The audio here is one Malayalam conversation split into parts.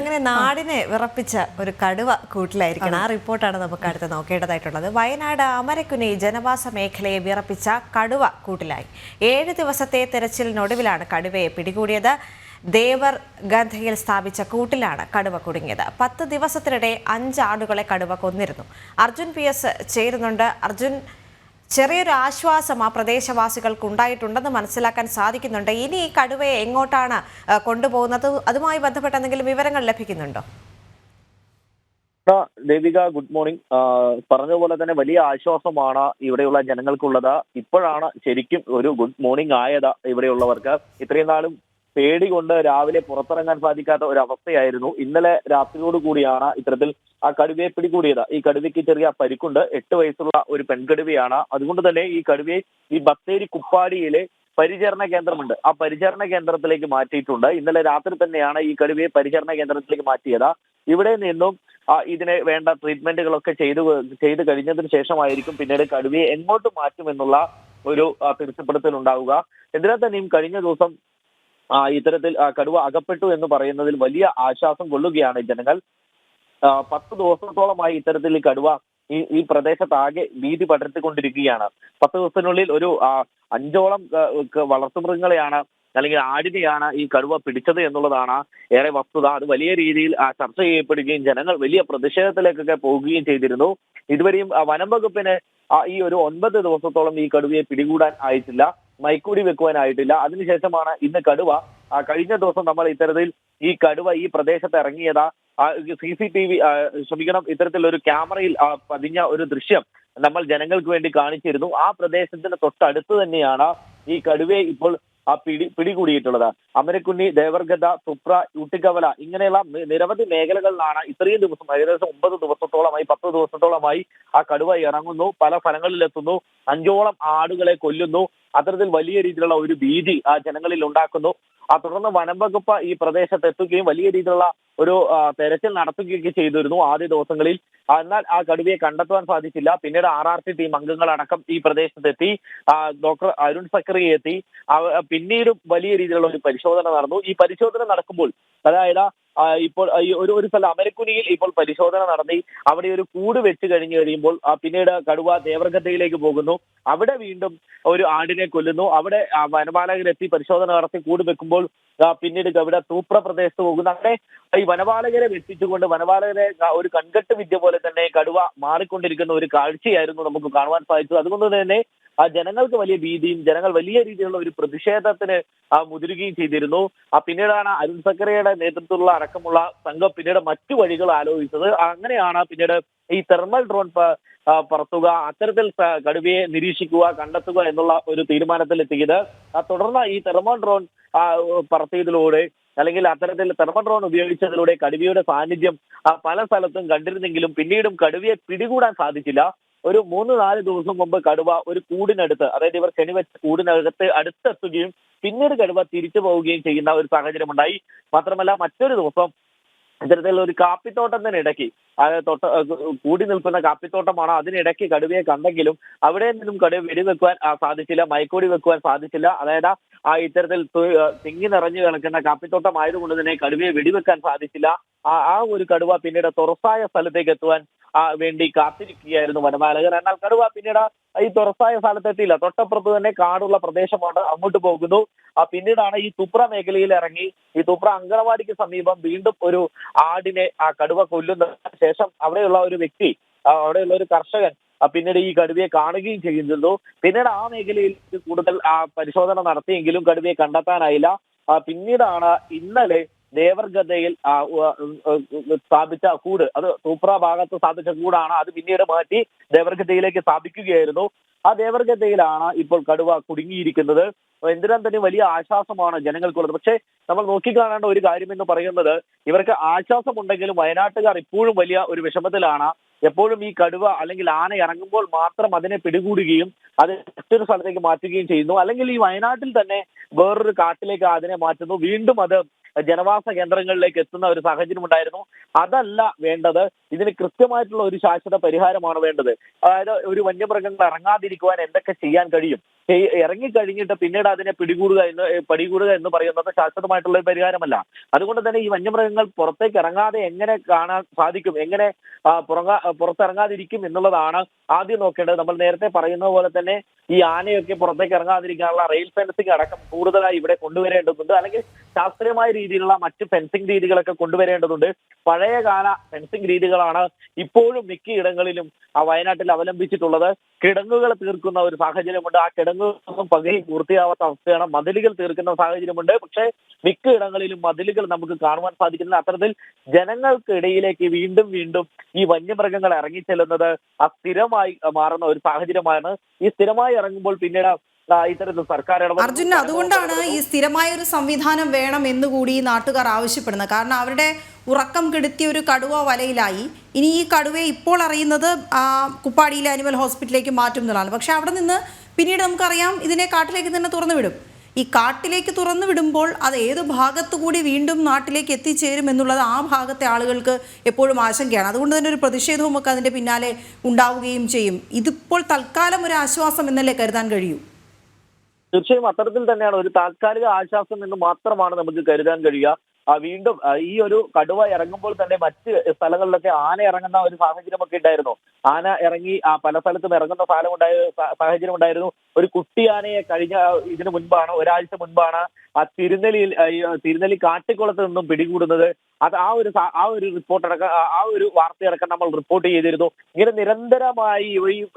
അങ്ങനെ നാടിനെ വിറപ്പിച്ച ഒരു കടുവ കൂട്ടിലായിരിക്കണം. ആ റിപ്പോർട്ടാണ് നമുക്ക് അടുത്ത് നോക്കേണ്ടതായിട്ടുള്ളത്. വയനാട് അമരക്കുനി ജനവാസ മേഖലയെ വിറപ്പിച്ച കടുവ കൂട്ടിലായി. 7 ദിവസത്തെ തെരച്ചിലിനൊടുവിലാണ് കടുവയെ പിടികൂടിയത്. ദേവർ ഗന്ധയിൽ സ്ഥാപിച്ച കൂട്ടിലാണ് കടുവ കുടുങ്ങിയത്. 10 ദിവസത്തിനിടെ 5 ആടുകളെ കടുവ കൊന്നിരുന്നു. അർജുൻ PS ചേരുന്നുണ്ട്. അർജുൻ, ചെറിയൊരു ആശ്വാസം ആ പ്രദേശവാസികൾക്ക് ഉണ്ടായിട്ടുണ്ടെന്ന് മനസ്സിലാക്കാൻ സാധിക്കുന്നുണ്ട്. ഇനി ഈ കടുവയെ എങ്ങോട്ടാണ് കൊണ്ടുപോകുന്നത്? അതുമായി ബന്ധപ്പെട്ട എന്തെങ്കിലും വിവരങ്ങൾ ലഭിക്കുന്നുണ്ടോ? Devika, good morning. പറഞ്ഞ പോലെ തന്നെ വലിയ ആശ്വാസമാണ് ഇവിടെയുള്ള ജനങ്ങൾക്കുള്ളത്. ഇപ്പോഴാണ് ശരിക്കും ഒരു ഗുഡ് മോർണിംഗ് ആയത് ഇവിടെയുള്ളവർക്ക്. ഇത്രയും നാളും പേടി കൊണ്ട് രാവിലെ പുറത്തിറങ്ങാൻ സാധിക്കാത്ത ഒരു അവസ്ഥയായിരുന്നു. ഇന്നലെ രാത്രിയോട് കൂടിയാണ് ഇത്തരത്തിൽ ആ കടുവയെ പിടികൂടിയത്. ഈ കടുവയ്ക്ക് ചെറിയ പരിക്കുണ്ട്. 8 വയസ്സുള്ള ഒരു പെൺകടുവയാണ്. അതുകൊണ്ട് തന്നെ ഈ കടുവയെ ഈ ബത്തേരി കുപ്പാടിയിലെ പരിചരണ കേന്ദ്രമുണ്ട്, ആ പരിചരണ കേന്ദ്രത്തിലേക്ക് മാറ്റിയിട്ടുണ്ട്. ഇന്നലെ രാത്രി തന്നെയാണ് ഈ കടുവയെ പരിചരണ കേന്ദ്രത്തിലേക്ക് മാറ്റിയത്. ഇവിടെ നിന്നും ഇതിനെ വേണ്ട ട്രീറ്റ്മെന്റുകളൊക്കെ ചെയ്ത് കഴിഞ്ഞതിന് ശേഷമായിരിക്കും പിന്നീട് കടുവയെ എങ്ങോട്ട് മാറ്റുമെന്നുള്ള ഒരു തീർച്ചപ്പെടുത്തൽ ഉണ്ടാവുക. എന്തിനാ തന്നെയും കഴിഞ്ഞ ദിവസം ഇത്തരത്തിൽ കടുവ അകപ്പെട്ടു എന്ന് പറയുന്നതിൽ വലിയ ആശ്വാസം കൊള്ളുകയാണ് ജനങ്ങൾ. 10 ദിവസത്തോളമായി ഇത്തരത്തിൽ ഈ കടുവ ഈ പ്രദേശത്താകെ ഭീതി പടർത്തിക്കൊണ്ടിരിക്കുകയാണ്. 10 ദിവസത്തിനുള്ളിൽ ഒരു 5ഓളം വളർത്തുമൃഗങ്ങളെയാണ് അല്ലെങ്കിൽ ആടിനെയാണ് ഈ കടുവ പിടിച്ചത് എന്നുള്ളതാണ് ഏറെ വസ്തുത. അത് വലിയ രീതിയിൽ ചർച്ച ചെയ്യപ്പെടുകയും ജനങ്ങൾ വലിയ പ്രതിഷേധത്തിലേക്കൊക്കെ പോകുകയും ചെയ്തിരുന്നു. ഇതുവരെയും വനം വകുപ്പിന് ഈ ഒരു 9 ദിവസത്തോളം ഈ കടുവയെ പിടികൂടാൻ ആയിട്ടില്ല, മൈക്കൂടി വെക്കുവാനായിട്ടില്ല. അതിനുശേഷമാണ് ഇന്ന് കടുവ, കഴിഞ്ഞ ദിവസം നമ്മൾ ഇത്തരത്തിൽ ഈ കടുവ ഈ പ്രദേശത്ത് ഇറങ്ങിയത് CCTV ഇത്തരത്തിലൊരു ക്യാമറയിൽ പതിഞ്ഞ ഒരു ദൃശ്യം നമ്മൾ ജനങ്ങൾക്ക് വേണ്ടി കാണിച്ചിരുന്നു. ആ പ്രദേശത്തിന് തൊട്ടടുത്ത് തന്നെയാണ് ഈ കടുവയെ ഇപ്പോൾ പിടികൂടിയിട്ടുള്ളത്. അമരക്കുനി, ദേവർഗത, തുപ്ര, ഊട്ടിക്കവല ഇങ്ങനെയുള്ള നിരവധി മേഖലകളിലാണ് ഇത്രയും ദിവസം, ഏകദേശം 9 ദിവസത്തോളമായി 10 ദിവസത്തോളമായി ആ കടുവ ഇറങ്ങുന്നു, പല സ്ഥലങ്ങളിലെത്തുന്നു, 5ഓളം ആടുകളെ കൊല്ലുന്നു. അത്തരത്തിൽ വലിയ രീതിയിലുള്ള ഒരു ഭീതി ആ ജനങ്ങളിൽ ഉണ്ടാക്കുന്നു. തുടർന്ന് വനം വകുപ്പ് ഈ പ്രദേശത്ത് എത്തുകയും വലിയ രീതിയിലുള്ള ഒരു തെരച്ചിൽ നടത്തുകയൊക്കെ ചെയ്തിരുന്നു ആദ്യ ദിവസങ്ങളിൽ. എന്നാൽ ആ കടുവയെ കണ്ടെത്തുവാൻ സാധിച്ചില്ല. പിന്നീട് RRT ടീം അംഗങ്ങളടക്കം ഈ പ്രദേശത്തെത്തി, ഡോക്ടർ അരുൺ സക്കറി എത്തി. പിന്നീടും വലിയ രീതിയിലുള്ള ഒരു പരിശോധന നടന്നു. ഈ പരിശോധന നടക്കുമ്പോൾ, അതായത് ഇപ്പോൾ ഒരു സ്ഥലം അമരക്കുനിയിൽ ഇപ്പോൾ പരിശോധന നടത്തി അവിടെ ഒരു കൂട് വെച്ച് കഴിയുമ്പോൾ പിന്നീട് കടുവ ദേവർഗതയിലേക്ക് പോകുന്നു. അവിടെ വീണ്ടും ഒരു ആടിനെ കൊല്ലുന്നു. അവിടെ വനപാലകരെത്തി പരിശോധന നടത്തി കൂട് വെക്കുമ്പോൾ പിന്നീട് അവിടെ തൂപ്ര പ്രദേശത്ത് പോകുന്നു. അങ്ങനെ ഈ വനപാലകരെ വെട്ടിച്ചുകൊണ്ട് വനപാലകരെ ഒരു കൺകെട്ട് വിദ്യ പോലെ തന്നെ കടുവ മാറിക്കൊണ്ടിരിക്കുന്ന ഒരു കാഴ്ചയായിരുന്നു നമുക്ക് കാണുവാൻ സാധിച്ചത്. അതുകൊണ്ട് തന്നെ ജനങ്ങൾക്ക് വലിയ ഭീതിയും ജനങ്ങൾ വലിയ രീതിയിലുള്ള ഒരു പ്രതിഷേധത്തിന് മുതിരുകയും ചെയ്തിരുന്നു. പിന്നീടാണ് അരുൺ സക്കറിയുടെ നേതൃത്വത്തിലുള്ള അടക്കമുള്ള സംഘം പിന്നീട് മറ്റു വഴികൾ ആലോചിച്ചത്. അങ്ങനെയാണ് പിന്നീട് ഈ തെർമൽ ഡ്രോൺ പറത്തുക, അത്തരത്തിൽ കടുവയെ നിരീക്ഷിക്കുക, കണ്ടെത്തുക എന്നുള്ള ഒരു തീരുമാനത്തിലെത്തിയത്. തുടർന്ന് ഈ തെർമൽ ഡ്രോൺ പറത്തിയതിലൂടെ അല്ലെങ്കിൽ അത്തരത്തിൽ തെർമൽ ഡ്രോൺ ഉപയോഗിച്ചതിലൂടെ കടുവയുടെ സാന്നിധ്യം പല സ്ഥലത്തും കണ്ടിരുന്നെങ്കിലും പിന്നീടും കടുവയെ പിടികൂടാൻ സാധിച്ചില്ല. ഒരു 3-4 ദിവസം മുമ്പ് കടുവ ഒരു കൂടിനടുത്ത്, അതായത് ഇവർ കെണിവെച്ച കൂടിനകത്ത് അടുത്തെത്തുകയും പിന്നീട് കടുവ തിരിച്ചു പോവുകയും ചെയ്യുന്ന ഒരു സാഹചര്യം ഉണ്ടായി. മാത്രമല്ല മറ്റൊരു ദിവസം ഇത്തരത്തിലുള്ള ഒരു കാപ്പിത്തോട്ടത്തിനിടയ്ക്ക്, കൂടി നിൽക്കുന്ന കാപ്പിത്തോട്ടമാണ്, അതിനിടയ്ക്ക് കടുവയെ കണ്ടെങ്കിലും അവിടെ നിന്നും കടുവ വെടിവെക്കുവാൻ സാധിച്ചില്ല, മയക്കോടി വെക്കുവാൻ സാധിച്ചില്ല. അതായത് ഇത്തരത്തിൽ തിങ്ങി നിറഞ്ഞു കിടക്കുന്ന കാപ്പിത്തോട്ടം ആയതുകൊണ്ട് തന്നെ കടുവയെ വെടിവെക്കാൻ സാധിച്ചില്ല. ആ ഒരു കടുവ പിന്നീട് തുറസായ സ്ഥലത്തേക്ക് എത്തുവാൻ വേണ്ടി കാത്തിരിക്കുകയായിരുന്നു വനപാലകർ. എന്നാൽ കടുവ പിന്നീട് ഈ തുറസായ സ്ഥലത്തെത്തിയില്ല. തൊട്ടപ്പുറത്ത് തന്നെ കാടുള്ള പ്രദേശമാണ്, അങ്ങോട്ട് പോകുന്നു. പിന്നീടാണ് ഈ തുപ്ര മേഖലയിൽ ഇറങ്ങി ഈ തുപ്ര അങ്കണവാടിക്ക് സമീപം വീണ്ടും ഒരു ആടിനെ കടുവ കൊല്ലുന്ന ശേഷം അവിടെയുള്ള ഒരു വ്യക്തി, അവിടെയുള്ള ഒരു കർഷകൻ പിന്നീട് ഈ കടുവയെ കാണുകയും ചെയ്യുന്നു. പിന്നീട് ആ മേഖലയിൽ കൂടുതൽ പരിശോധന നടത്തിയെങ്കിലും കടുവയെ കണ്ടെത്താനായില്ല. പിന്നീടാണ് ഇന്നലെ ദേവർഗതയിൽ സ്ഥാപിച്ച കൂട്, അത് തൂപ്ര ഭാഗത്ത് സ്ഥാപിച്ച കൂടാണ്, അത് പിന്നീട് മാറ്റി ദേവർഗതയിലേക്ക് സ്ഥാപിക്കുകയായിരുന്നു. ആ ദേവർഗതയിലാണ് ഇപ്പോൾ കടുവ കുടുങ്ങിയിരിക്കുന്നത്. എന്തിനാൻ തന്നെ വലിയ ആശ്വാസമാണ് ജനങ്ങൾക്കുള്ളത്. പക്ഷേ നമ്മൾ നോക്കിക്കാണേണ്ട ഒരു കാര്യം എന്ന് പറയുന്നത്, ഇവർക്ക് ആശ്വാസമുണ്ടെങ്കിലും വയനാട്ടുകാർ ഇപ്പോഴും വലിയ ഒരു വിഷമത്തിലാണ്. എപ്പോഴും ഈ കടുവ അല്ലെങ്കിൽ ആന ഇറങ്ങുമ്പോൾ മാത്രം അതിനെ പിടികൂടുകയും അത് മറ്റൊരു സ്ഥലത്തേക്ക് മാറ്റുകയും ചെയ്യുന്നു, അല്ലെങ്കിൽ ഈ വയനാട്ടിൽ തന്നെ വേറൊരു കാട്ടിലേക്ക് അതിനെ മാറ്റുന്നു, വീണ്ടും അത് ജനവാസ കേന്ദ്രങ്ങളിലേക്ക് എത്തുന്ന ഒരു സാഹചര്യം ഉണ്ടായിരുന്നു. അതല്ല വേണ്ടത്. ഇതിന് കൃത്യമായിട്ടുള്ള ഒരു ശാശ്വത പരിഹാരമാണ് വേണ്ടത്. അതായത് ഒരു വന്യമൃഗങ്ങൾ ഇറങ്ങാതിരിക്കുവാൻ എന്തൊക്കെ ചെയ്യാൻ കഴിയും, ഇറങ്ങിക്കഴിഞ്ഞിട്ട് പിന്നീട് അതിനെ പിടികൂടുക എന്ന് പറയുന്നത് ശാശ്വതമായിട്ടുള്ള ഒരു പരിഹാരമല്ല. അതുകൊണ്ട് തന്നെ ഈ വന്യമൃഗങ്ങൾ പുറത്തേക്ക് ഇറങ്ങാതെ എങ്ങനെ കാണാൻ സാധിക്കും, എങ്ങനെ പുറത്തിറങ്ങാതിരിക്കും എന്നുള്ളതാണ് ആദ്യം നോക്കേണ്ടത്. നമ്മൾ നേരത്തെ പറയുന്ന പോലെ തന്നെ ഈ ആനയൊക്കെ പുറത്തേക്ക് ഇറങ്ങാതിരിക്കാനുള്ള റെയിൽ ഫെൻസിംഗ് അടക്കം കൂടുതലായി ഇവിടെ കൊണ്ടുവരേണ്ടതുണ്ട്. അല്ലെങ്കിൽ ശാസ്ത്രീയമായ രീതിയിലുള്ള മറ്റ് ഫെൻസിംഗ് രീതികളൊക്കെ കൊണ്ടുവരേണ്ടതുണ്ട്. പഴയകാല ഫെൻസിംഗ് രീതികളാണ് ഇപ്പോഴും മിക്കയിടങ്ങളിലും വയനാട്ടിൽ അവലംബിച്ചിട്ടുള്ളത്. കിടങ്ങുകൾ തീർക്കുന്ന ഒരു സാഹചര്യമുണ്ട്. ആ കിടങ്ങുകളൊന്നും പകുതി പൂർത്തിയാവാത്ത അവസ്ഥയാണ്. മതിലുകൾ തീർക്കുന്ന സാഹചര്യമുണ്ട്. പക്ഷേ മിക്കയിടങ്ങളിലും മതിലുകൾ നമുക്ക് കാണുവാൻ സാധിക്കുന്നില്ല. അത്തരത്തിൽ ജനങ്ങൾക്കിടയിലേക്ക് വീണ്ടും വീണ്ടും ഈ വന്യമൃഗങ്ങൾ ഇറങ്ങിച്ചെല്ലുന്നത് സ്ഥിരമായി മാറുന്ന ഒരു സാഹചര്യമാണ്. ഈ സ്ഥിരമായി ഇറങ്ങുമ്പോൾ പിന്നീട് ഇത്തരത്തിൽ സർക്കാർ അർജുൻ, അതുകൊണ്ടാണ് ഈ സ്ഥിരമായ ഒരു സംവിധാനം വേണം എന്നുകൂടി നാട്ടുകാർ ആവശ്യപ്പെടുന്നത്. കാരണം അവരുടെ ഉറക്കം കെടുത്തിയ ഒരു കടുവ വലയിലായി. ഇനി ഈ കടുവയെ ഇപ്പോൾ അറിയുന്നത് കുപ്പാടിയിലെ അനിമൽ ഹോസ്പിറ്റലിലേക്ക് മാറ്റും എന്നുള്ളതാണ്. പക്ഷെ അവിടെ നിന്ന് പിന്നീട് നമുക്കറിയാം ഇതിനെ കാട്ടിലേക്ക് തന്നെ തുറന്നു വിടും. ഈ കാട്ടിലേക്ക് തുറന്നു വിടുമ്പോൾ അത് ഏത് ഭാഗത്തു കൂടി വീണ്ടും നാട്ടിലേക്ക് എത്തിച്ചേരും എന്നുള്ളത് ആ ഭാഗത്തെ ആളുകൾക്ക് എപ്പോഴും ആശങ്കയാണ്. അതുകൊണ്ട് തന്നെ ഒരു പ്രതിഷേധവും ഒക്കെ അതിൻ്റെ പിന്നാലെ ഉണ്ടാവുകയും ചെയ്യും. ഇതിപ്പോൾ തൽക്കാലം ഒരു ആശ്വാസം എന്നല്ലേ കരുതാൻ കഴിയൂ? തീർച്ചയായും അത്തരത്തിൽ തന്നെയാണ്. ഒരു താൽക്കാലിക ആശ്വാസം എന്ന് മാത്രമാണ് നമുക്ക് കരുതാൻ കഴിയുക. വീണ്ടും ഈ ഒരു കടുവ ഇറങ്ങുമ്പോൾ തന്നെ മറ്റ് സ്ഥലങ്ങളിലൊക്കെ ആന ഇറങ്ങുന്ന ഒരു സാഹചര്യമൊക്കെ ഉണ്ടായിരുന്നു. ആന ഇറങ്ങി പല സ്ഥലത്തും ഇറങ്ങുന്ന സാഹചര്യം ഉണ്ടായിരുന്നു. ഒരു കുട്ടി ആനയെ കഴിഞ്ഞ ഇതിനു മുൻപാണ്, ഒരാഴ്ച മുൻപാണ് തിരുനെല്ലി കാട്ടിക്കുളത്ത് നിന്നും പിടികൂടുന്നത്. അത് ആ ഒരു റിപ്പോർട്ടടക്കം, ആ ഒരു വാർത്തയടക്കം നമ്മൾ റിപ്പോർട്ട് ചെയ്തിരുന്നു. ഇങ്ങനെ നിരന്തരമായി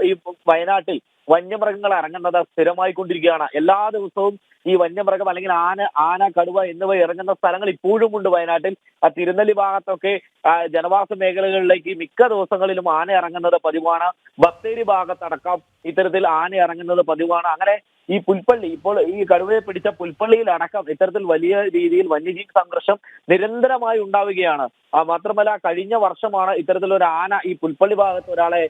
ഈ വയനാട്ടിൽ വന്യമൃഗങ്ങൾ ഇറങ്ങുന്നത് സ്ഥിരമായിക്കൊണ്ടിരിക്കുകയാണ്. എല്ലാ ദിവസവും ഈ വന്യമൃഗം അല്ലെങ്കിൽ ആന, കടുവ എന്നിവ ഇറങ്ങുന്ന സ്ഥലങ്ങൾ ഇപ്പോഴും ഉണ്ട് വയനാട്ടിൽ. തിരുനെല്ലി ഭാഗത്തൊക്കെ ജനവാസ മേഖലകളിലേക്ക് മിക്ക ദിവസങ്ങളിലും ആന ഇറങ്ങുന്നത് പതിവാണ്. ബത്തേരി ഭാഗത്തടക്കം ഇത്തരത്തിൽ ആന ഇറങ്ങുന്നത് പതിവാണ്. അങ്ങനെ ഈ പുൽപ്പള്ളി, ഇപ്പോൾ ഈ കടുവയെ പിടിച്ച പുൽപ്പള്ളിയിലടക്കം ഇത്തരത്തിൽ വലിയ രീതിയിൽ വന്യജീവി സംഘർഷം നിരന്തരമായി ഉണ്ടാവുകയാണ്. മാത്രമല്ല കഴിഞ്ഞ വർഷമാണ് ഇത്തരത്തിലൊരു ആന ഈ പുൽപ്പള്ളി ഭാഗത്ത് ഒരാളെ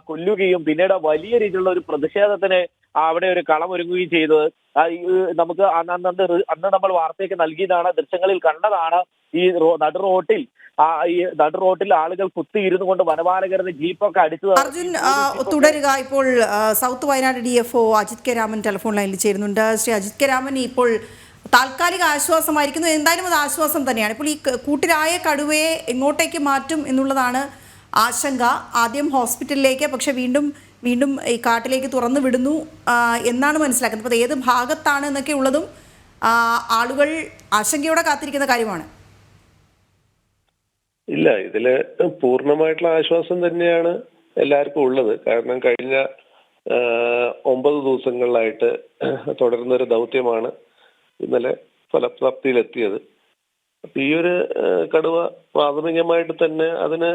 കൊല്ലുകയും പിന്നീട് വലിയ രീതിയിലുള്ള ഒരു പ്രതിഷേധത്തിന് അവിടെ ഒരു കളമൊരുങ്ങുകയും ചെയ്തത്. നമുക്ക് അന്ന് നമ്മൾ വാർത്തയൊക്കെ നൽകിയതാണ്, ദൃശ്യങ്ങളിൽ കണ്ടതാണ്. ഈ നടുറോട്ടിൽ ആളുകൾ കുത്തിയിരുന്നു കൊണ്ട് വനപാലകരുടെ ജീപ്പൊക്കെ അടിച്ചു. അർജുൻ, തുടരുക. ഇപ്പോൾ south Wayanad DFO Ajith K Raman telephone ലൈനിൽ ചേരുന്നുണ്ട്. ശ്രീ അജിത് കെ രാമൻ, ഇപ്പോൾ താൽക്കാലിക ആശ്വാസമായിരിക്കുന്നു. എന്തായാലും അത് ആശ്വാസം തന്നെയാണ്. ഇപ്പോൾ ഈ കൂട്ടിലായ കടുവയെ എങ്ങോട്ടേക്ക് മാറ്റും എന്നുള്ളതാണ് ആശങ്ക. ആദ്യം ഹോസ്പിറ്റലിലേക്ക്, പക്ഷെ വീണ്ടും ഈ കാട്ടിലേക്ക് തുറന്നു വിടുന്നു എന്നാണ് മനസ്സിലാക്കുന്നത്. അപ്പോൾ ഏത് ഭാഗത്താണ് എന്നൊക്കെ ഉള്ളതും ആളുകൾ ആശങ്കയോടെ കാത്തിരിക്കുന്ന കാര്യമാണ്. ഇല്ല, ഇതില് പൂർണ്ണമായിട്ടുള്ള ആശ്വാസം തന്നെയാണ് എല്ലാവർക്കും ഉള്ളത്. കാരണം കഴിഞ്ഞ 9 ദിവസങ്ങളിലായിട്ട് തുടരുന്ന ഒരു ദൗത്യമാണ് ഇന്നലെ ഫലപ്രാപ്തിയിലെത്തിയത്. അപ്പൊ ഈ ഒരു കടുവ പ്രാഥമികമായിട്ട് തന്നെ അതിന്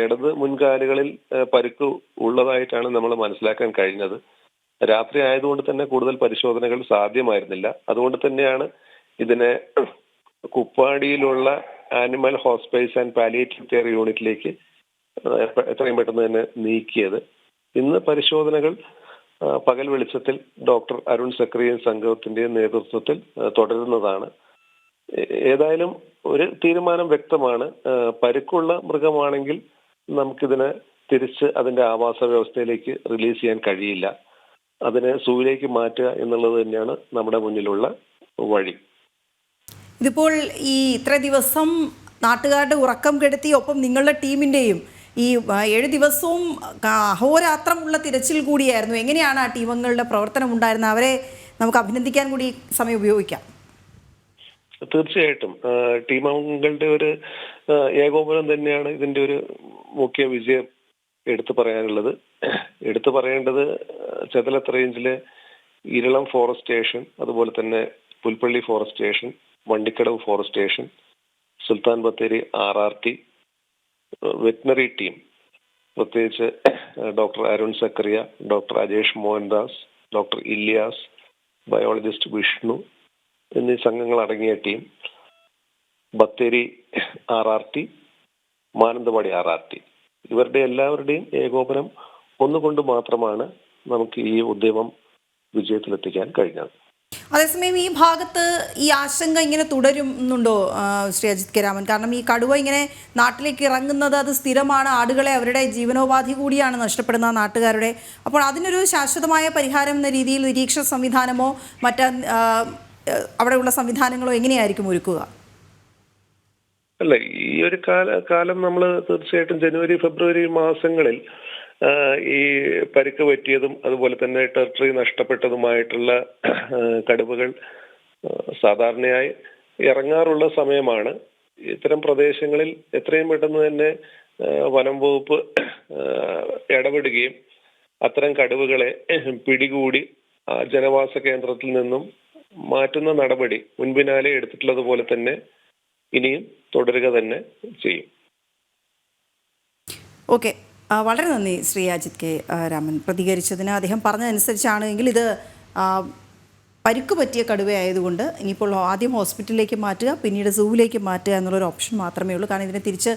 ഇടത് മുൻകാലുകളിൽ പരിക്ക് ഉള്ളതായിട്ടാണ് നമ്മൾ മനസ്സിലാക്കാൻ കഴിഞ്ഞത്. രാത്രി ആയതുകൊണ്ട് തന്നെ കൂടുതൽ പരിശോധനകൾ സാധ്യമായിരുന്നില്ല. അതുകൊണ്ട് തന്നെയാണ് ഇതിനെ കുപ്പാടിയിലുള്ള animal hospitals and palliative care യൂണിറ്റിലേക്ക് എത്രയും പെട്ടെന്ന് തന്നെ നീക്കിയത്. ഇന്ന് പരിശോധനകൾ പകൽ വെളിച്ചത്തിൽ ഡോക്ടർ അരുൺ സക്രിയൻ സംഘത്തിന്റെ നേതൃത്വത്തിൽ തുടരുന്നതാണ്. ഏതായാലും ഒരു തീരുമാനം വ്യക്തമാണ്. പരിക്കുള്ള മൃഗമാണെങ്കിൽ നമുക്കിതിനെ തിരിച്ച് അതിന്റെ ആവാസ വ്യവസ്ഥയിലേക്ക് റിലീസ് ചെയ്യാൻ കഴിയില്ല. അതിനെ സൂയിലേക്ക് മാറ്റുക എന്നുള്ളത് തന്നെയാണ് നമ്മുടെ മുന്നിലുള്ള വഴി. ഇതിപ്പോൾ ഈ ഇത്ര ദിവസം നാട്ടുകാരുടെ ഉറക്കം കെടുത്തി, ഒപ്പം നിങ്ങളുടെ ടീമിൻ്റെയും ഈ 7 ദിവസവും അഹോരാത്രമുള്ള തിരച്ചിൽ കൂടിയായിരുന്നു. എങ്ങനെയാണ് ആ ടീമുകളുടെ പ്രവർത്തനം ഉണ്ടായിരുന്നത്? അവരെ നമുക്ക് അഭിനന്ദിക്കാൻ കൂടി സമയം ഉപയോഗിക്കാം. തീർച്ചയായിട്ടും ടീം അംഗങ്ങളുടെ ഒരു ഏകോപനം തന്നെയാണ് ഇതിന്റെ ഒരു മുഖ്യ വിജയം എടുത്തു പറയാനുള്ളത്. എടുത്തു പറയേണ്ടത് ചെതലത്ത് റേഞ്ചിലെ ഇരളം ഫോറസ്റ്റ് സ്റ്റേഷൻ, അതുപോലെ തന്നെ Pulpally forest station, Vandikkadavu forest station, Sultan Bathery RRT, veterinary team, പ്രത്യേകിച്ച് doctor Arun Zachariah, doctor Ajesh Mohandas, doctor Ilyas, biologist Vishnu എന്നീ സംഘങ്ങൾ അടങ്ങിയ team, Bathery RRT, Mananthavady RRT, ഇവരുടെ എല്ലാവരുടെയും ഏകോപനം ഒന്നുകൊണ്ട് മാത്രമാണ് നമുക്ക് ഈ ഉദ്യമം വിജയത്തിലെത്തിക്കാൻ കഴിഞ്ഞത്. അതേസമയം ഈ ഭാഗത്ത് ഈ ആശങ്ക ഇങ്ങനെ തുടരുന്നുണ്ടോ ശ്രീ അജിത് കെ രാമൻ? കാരണം ഈ കടുവ ഇങ്ങനെ നാട്ടിലേക്ക് ഇറങ്ങുന്നത് അത് സ്ഥിരമാണ്, ആടുകളെ അവരുടെ ജീവനോപാധി കൂടിയാണ് നഷ്ടപ്പെടുന്ന നാട്ടുകാരുടെ. അപ്പോൾ അതിനൊരു ശാശ്വതമായ പരിഹാരം എന്ന രീതിയിൽ നിരീക്ഷണ സംവിധാനമോ അവിടെയുള്ള സംവിധാനങ്ങളോ എങ്ങനെയായിരിക്കും ഒരുക്കുക? അല്ല, ഈ ഒരു കാലം നമ്മൾ തീർച്ചയായിട്ടും ജനുവരി ഫെബ്രുവരി മാസങ്ങളിൽ ഈ പരിക്ക് പറ്റിയതും അതുപോലെ തന്നെ ടെറിട്ടറി നഷ്ടപ്പെട്ടതുമായിട്ടുള്ള കടുവകൾ സാധാരണയായി ഇറങ്ങാറുള്ള സമയമാണ്. ഇത്തരം പ്രദേശങ്ങളിൽ എത്രയും പെട്ടെന്ന് തന്നെ വനം വകുപ്പ് ഇടപെടുകയും അത്തരം കടുവകളെ പിടികൂടി ജനവാസ കേന്ദ്രത്തിൽ നിന്നും മാറ്റുന്ന നടപടി മുൻപിനാലെ എടുത്തിട്ടുള്ളത് പോലെ തന്നെ ഇനിയും തുടരുക തന്നെ ചെയ്യും. ഓക്കെ, വളരെ നന്ദി ശ്രീ അജിത് കെ രാമൻ പ്രതികരിച്ചതിന്. അദ്ദേഹം പറഞ്ഞതനുസരിച്ചാണ് എങ്കിൽ ഇത് പരിക്ക് പറ്റിയ കടുവയായതുകൊണ്ട് ഇനിയിപ്പോൾ ആദ്യം ഹോസ്പിറ്റലിലേക്ക് മാറ്റുക, പിന്നീട് സൂവിലേക്ക് മാറ്റുക എന്നുള്ളൊരു ഓപ്ഷൻ മാത്രമേ ഉള്ളൂ. കാരണം ഇതിനെ തിരിച്ച്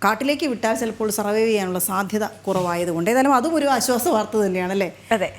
കാട്ടിലേക്ക് വിട്ടാൽ ചിലപ്പോൾ സർവൈവ് ചെയ്യാനുള്ള സാധ്യത കുറവായതുകൊണ്ട്. ഏതായാലും അതും ഒരു ആശ്വാസ വാർത്ത തന്നെയാണല്ലേ? അതെ.